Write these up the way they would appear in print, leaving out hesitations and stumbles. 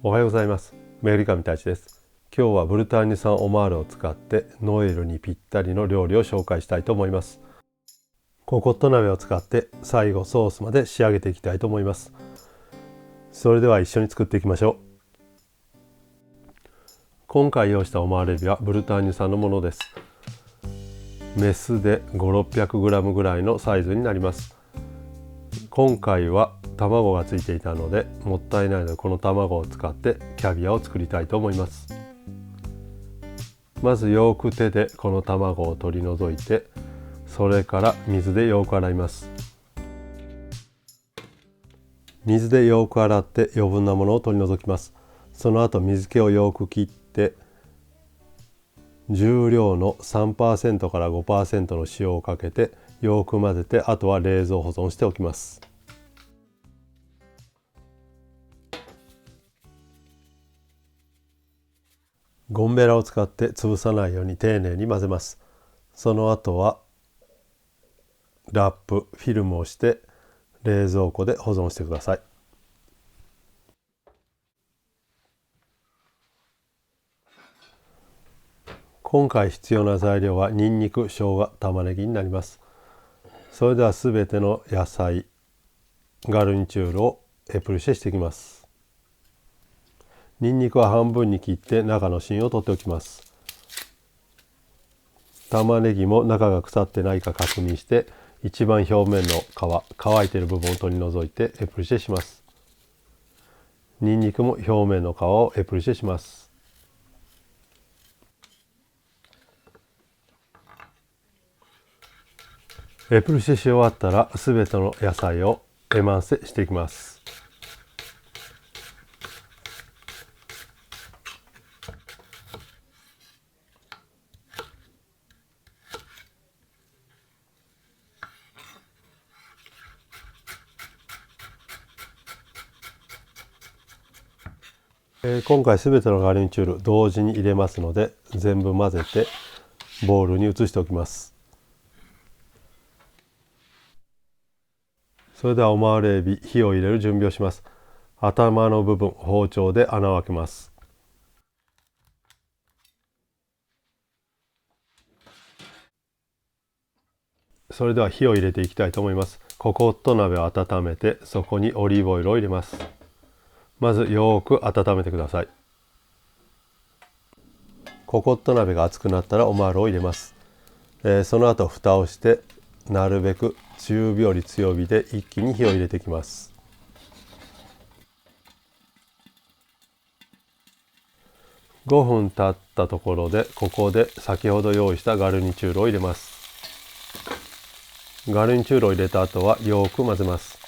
おはようございます。メグリカミ太一です。今日はブルターニュ産オマールを使ってノエルにぴったりの料理を紹介したいと思います。ココット鍋を使って最後ソースまで仕上げていきたいと思います。それでは一緒に作っていきましょう。今回用意したオマールエビはブルターニュ産のものです。メスで500〜600g ぐらいのサイズになります。今回は卵がついていたのでもったいないので、この卵を使ってキャビアを作りたいと思います。まずよく手でこの卵を取り除いて、それから水でよく洗います。水でよく洗って余分なものを取り除きます。その後水気をよく切って重量の 3% から 5% の塩をかけてよく混ぜて、あとは冷蔵保存しておきます。ゴムベラを使って潰さないように丁寧に混ぜます。その後はラップフィルムをして冷蔵庫で保存してください。今回必要な材料はニンニク、生姜、玉ねぎになります。それではすべての野菜、ガルニチュールをエプルシェしていきます。ニンニクは半分に切って中の芯を取っておきます。玉ねぎも中が腐ってないか確認して、一番表面の乾いている部分を取り除いてエプルシェします。ニンニクも表面の皮をエプルシェします。エプルシェし終わったらすべての野菜をエマンセしていきます。今回すべてのガルニチュール同時に入れますので、全部混ぜてボウルに移しておきます。それではオマールエビ、火を入れる準備をします。頭の部分、包丁で穴を開けます。それでは火を入れていきたいと思います。ココット鍋を温めて、そこにオリーブオイルを入れます。まずよく温めてください。ココット鍋が熱くなったらオマールを入れます。その後蓋をしてなるべく中火より強火で一気に火を入れていきます。5分経ったところで、ここで先ほど用意したガルニチュールを入れます。ガルニチュールを入れた後はよく混ぜます。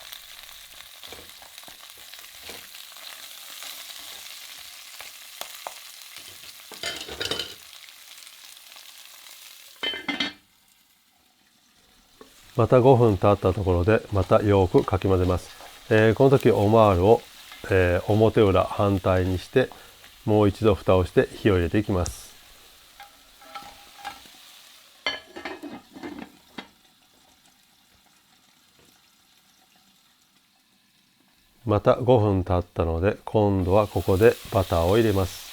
また5分経ったところでまたよくかき混ぜます。この時オマールを、表裏反対にしてもう一度蓋をして火を入れていきます。また5分経ったので、今度はここでバターを入れます。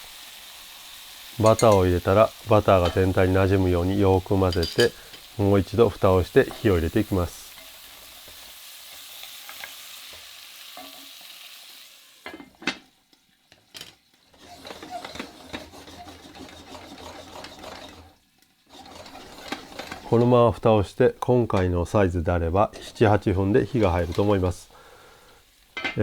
バターを入れたらバターが全体になじむようによく混ぜて、もう一度蓋をして火を入れていきます。このまま蓋をして、今回のサイズであれば 7〜8 分で火が入ると思います。こ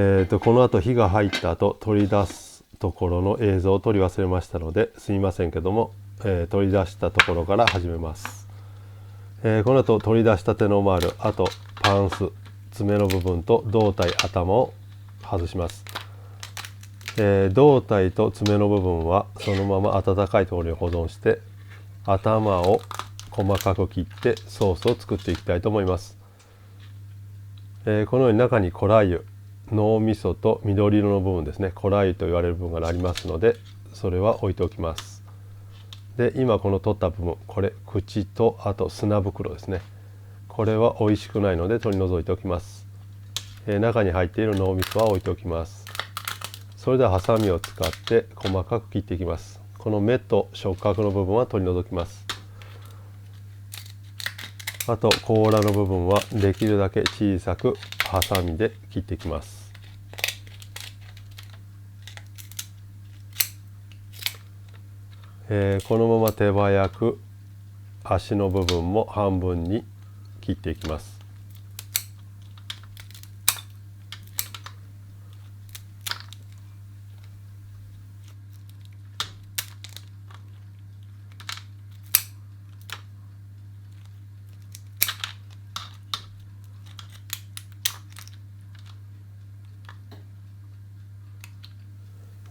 の後火が入った後取り出すところの映像を撮り忘れましたので、すみませんけども、取り出したところから始めます。この後取り出したてのオマール、あとパンス、爪の部分と胴体、頭を外します。胴体と爪の部分はそのまま温かいところに保存して、頭を細かく切ってソースを作っていきたいと思います。このように中にコラー油、脳みそと緑色の部分ですね、コラー油と言われる部分がありますので、それは置いておきます。で、今この取った部分、これ口とあと砂袋ですね、これは美味しくないので取り除いておきます。中に入っている脳みそは置いておきます。それではハサミを使って細かく切っていきます。この目と触覚の部分は取り除きます。あと甲羅の部分はできるだけ小さくハサミで切っていきます。このまま手早く足の部分も半分に切っていきます。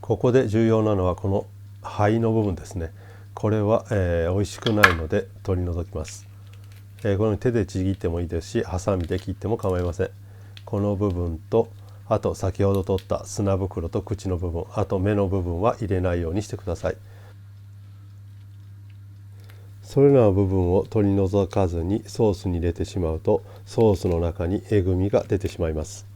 ここで重要なのはこの胚の部分ですね。これは、美味しくないので取り除きます。このように手でちぎってもいいですし、ハサミで切っても構いません。この部分と、あと先ほど取った砂袋と口の部分、あと目の部分は入れないようにしてください。それらの部分を取り除かずにソースに入れてしまうと、ソースの中にえぐみが出てしまいます。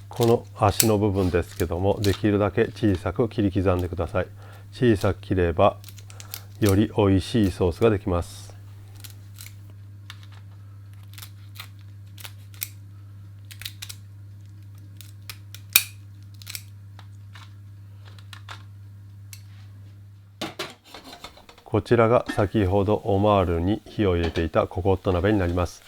この足の部分ですけども、できるだけ小さく切り刻んでください。小さく切ればより美味しいソースができます。こちらが先ほどオマールに火を入れていたココット鍋になります。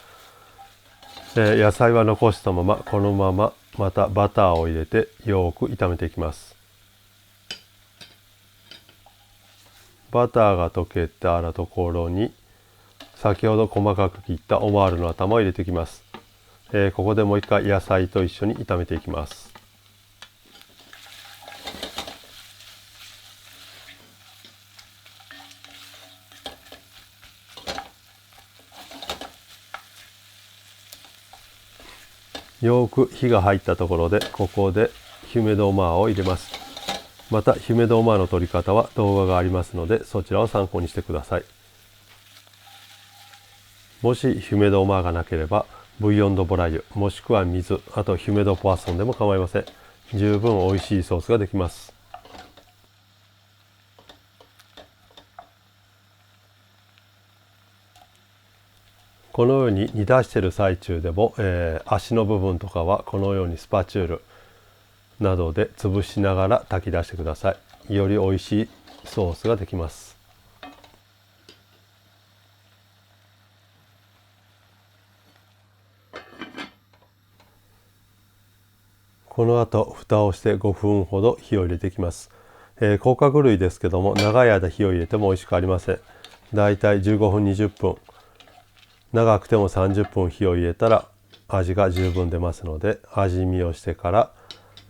野菜は残したままこのまままたバターを入れてよく炒めていきます。バターが溶けたらところに先ほど細かく切ったオマールの頭を入れていきます。ここでもう一回野菜と一緒に炒めていきます。よく火が入ったところでここでヒュメドオマーを入れます。またヒュメドオマーの取り方は動画がありますのでそちらを参考にしてください。もしヒュメドオマーがなければブイヨンドボラ油もしくは水、あとヒュメドポワッソンでも構いません。十分美味しいソースができます。このように煮出している最中でも、足の部分とかはこのようにスパチュールなどで潰しながら炊き出してください。より美味しいソースができます。この後蓋をして5分ほど火を入れていきます。甲殻類ですけども長い間火を入れても美味しくありません。だいたい15分20分、長くても30分火を入れたら味が十分出ますので、味見をしてから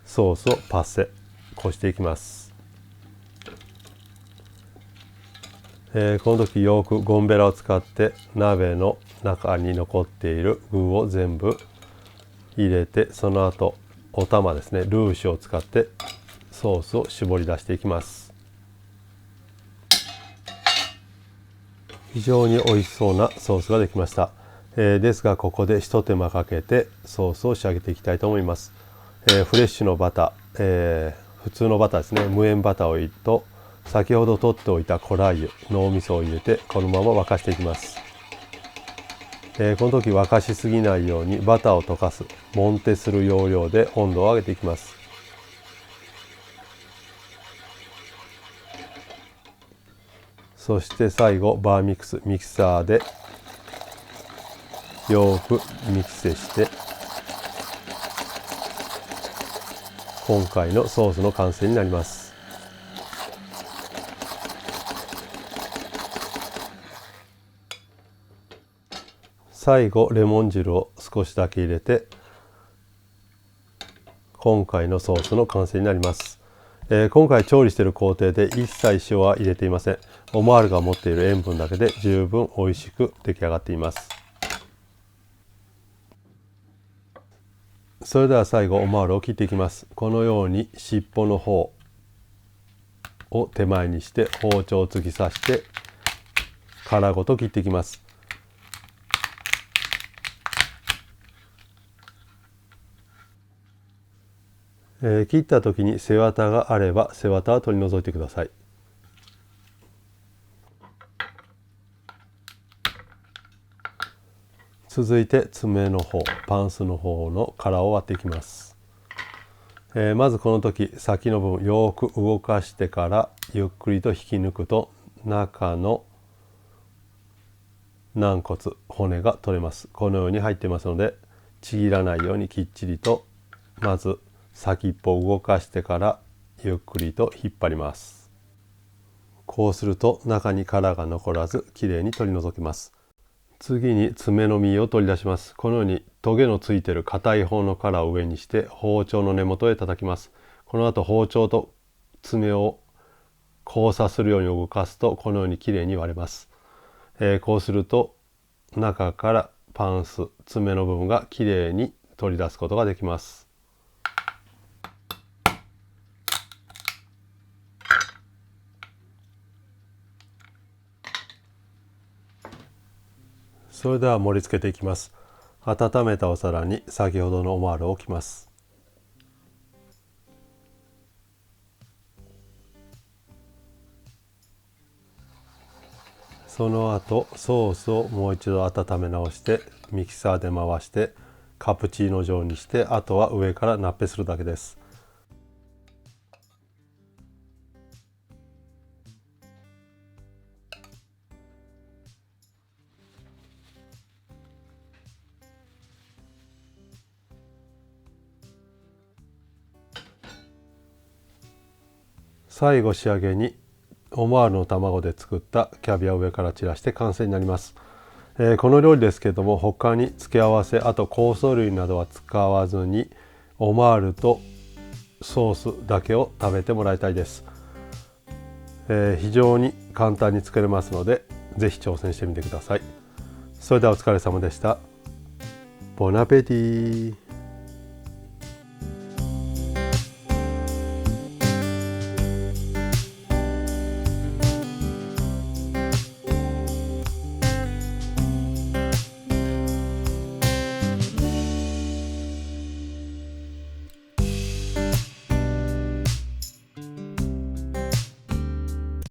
ソースをパッセこしていきます。この時よくゴンベラを使って鍋の中に残っている具を全部入れて、その後お玉ですね、ルーシュを使ってソースを絞り出していきます。非常に美味しそうなソースができました。ですがここで一手間かけてソースを仕上げていきたいと思います。フレッシュのバター、普通のバターですね、無塩バターと先ほど取っておいたコラー油、脳みそを入れてこのまま沸かしていきます。この時沸かしすぎないようにバターを溶かすモンテする要領で温度を上げていきます。そして最後バーミキサーでよくミキセして今回のソースの完成になります。最後レモン汁を少しだけ入れて今回のソースの完成になります。今回調理している工程で一切塩は入れていません。オマールが持っている塩分だけで十分美味しく出来上がっています。それでは最後オマールを切っていきます。このように尻尾の方を手前にして包丁を突き刺して殻ごと切っていきます。切った時に背わたがあれば背わたは取り除いてください。続いて爪の方、パンスの方の殻を割っていきます。まずこの時先の部分よく動かしてからゆっくりと引き抜くと中の軟骨骨が取れます。このように入っていますのでちぎらないようにきっちりとまず先っぽを動かしてからゆっくりと引っ張ります。こうすると中に殻が残らずきれいに取り除けます。次に爪の実を取り出します。このようにトゲのついている硬い方の殻を上にして包丁の根元へ叩きます。この後包丁と爪を交差するように動かすとこのようにきれいに割れます。こうすると中からパンス爪の部分がきれいに取り出すことができます。それでは盛り付けていきます。温めたお皿に先ほどのオマールを置きます。その後ソースをもう一度温め直してミキサーで回してカプチーノ状にしてあとは上からナッペするだけです。最後仕上げにオマールの卵で作ったキャビアを上から散らして完成になります。この料理ですけれども他に付け合わせあと酵素類などは使わずにオマールとソースだけを食べてもらいたいです。非常に簡単に作れますのでぜひ挑戦してみてください。それではお疲れ様でした。ボナペティ。